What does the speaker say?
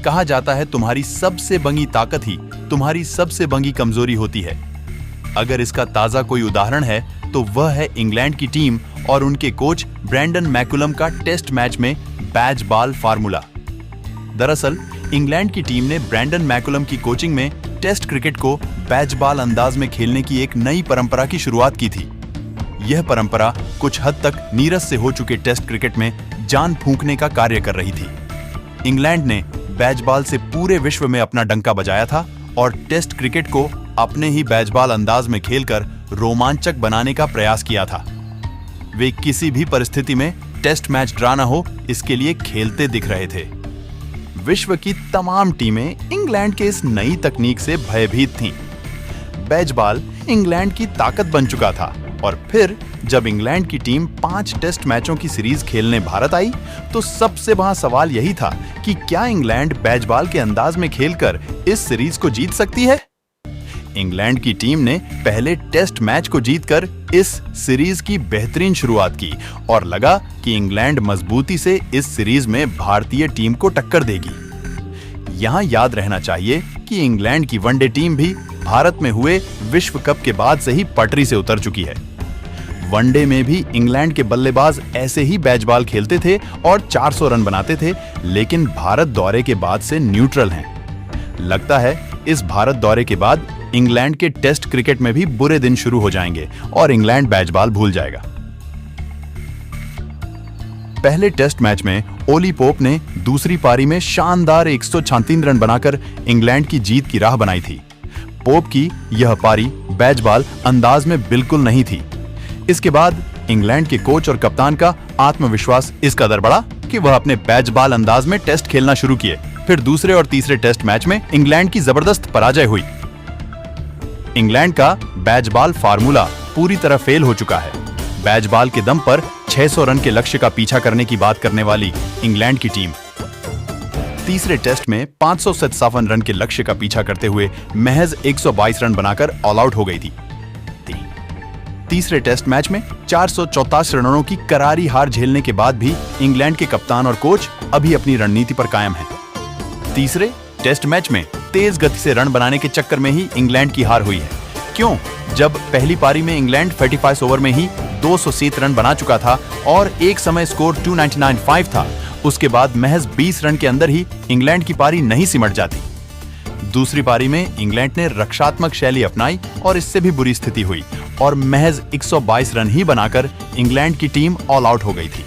कहा जाता है तुम्हारी सबसे बंगी ताकत ही तुम्हारी सबसे बंगी कमजोरी होती है। अगर इसका ताजा कोई उदाहरण है तो वह है इंग्लैंड की टीम और उनके कोच ब्रैंडन मैकुलम का टेस्ट मैच में बैज बॉल फार्मूला। दरअसल इंग्लैंड की टीम ने ब्रैंडन मैकुलम की कोचिंग में टेस्ट क्रिकेट को बैज बॉल अंदाज में खेलने की एक नई परंपरा की शुरुआत की थी। यह परंपरा कुछ हद तक नीरस से हो चुके टेस्ट क्रिकेट में जान फूंकने का कार्य कर रही थी। इंग्लैंड ने बैज बॉल से पूरे विश्व में अपना डंका बजाया था और टेस्ट क्रिकेट को अपने ही बैज बॉल अंदाज में खेलकर रोमांचक बनाने का प्रयास किया था। वे किसी भी परिस्थिति में टेस्ट मैच ड्रा न हो इसके लिए खेलते दिख रहे थे। विश्व की तमाम टीमें इंग्लैंड के इस नई तकनीक से भयभीत थीं। बैज बॉल इंग्लैंड की ताकत बन चुका था और फिर जब इंग्लैंड की टीम 5 टेस्ट मैचों की सीरीज खेलने भारत आई तो सबसे बड़ा सवाल यही था कि क्या इंग्लैंड बैज बॉल के अंदाज में खेलकर इस सीरीज को जीत सकती है। इंग्लैंड की टीम ने पहले टेस्ट मैच को जीतकर इस सीरीज की बेहतरीन शुरुआत की और लगा कि इंग्लैंड मजबूती से इस सीरीज में भारतीय टीम को टक्कर देगी। यहां याद रहना चाहिए कि इंग्लैंड की वनडे टीम भी भारत में हुए विश्व कप के बाद से ही पटरी से उतर चुकी है। वनडे में भी इंग्लैंड के बल्लेबाज ऐसे ही बैज बॉल खेलते थे और 400 रन बनाते थे, लेकिन भारत दौरे के बाद से न्यूट्रल हैं। लगता है इस भारत दौरे के बाद इंग्लैंड के टेस्ट क्रिकेट में भी बुरे दिन शुरू हो जाएंगे और इंग्लैंड बैज बॉल भूल जाएगा। पहले टेस्ट मैच में ओली पोप ने दूसरी पारी में शानदार 136 रन बनाकर इंग्लैंड की जीत की राह बनाई थी। पोप की यह पारी बैज बॉल अंदाज में बिल्कुल नहीं थी। इसके बाद इंग्लैंड के कोच और कप्तान का आत्मविश्वास इस कदर बढ़ा कि वह अपने बैज बॉल अंदाज में टेस्ट खेलना शुरू किए। फिर दूसरे और तीसरे टेस्ट मैच में इंग्लैंड की जबरदस्त पराजय हुई। इंग्लैंड का बैज बॉल फार्मूला पूरी तरह फेल हो चुका है। बैज बॉल के दम पर 600 रन के लक्ष्य का पीछा करने की बात करने वाली इंग्लैंड की टीम तीसरे टेस्ट में 557 रन के लक्ष्य का पीछा करते हुए महज 122 रन बनाकर ऑल आउट हो गई थी। तीसरे टेस्ट मैच में 484 रनों की करारी हार झेलने के बाद भी इंग्लैंड के कप्तान और कोच अभी अपनी रणनीति पर कायम हैं। तीसरे टेस्ट मैच में तेज गति से रन बनाने के चक्कर में ही इंग्लैंड की हार हुई है। क्यों? जब पहली पारी में इंग्लैंड 35 ओवर में ही 207 रन बना चुका था और एक समय स्कोर 299.5 था, उसके बाद महज 20 रन के अंदर ही इंग्लैंड की पारी नहीं सिमट जाती। दूसरी पारी में इंग्लैंड ने रक्षात्मक शैली अपनाई और इससे भी बुरी स्थिति हुई और महज 122 रन ही बनाकर इंग्लैंड की टीम ऑल आउट हो गई थी।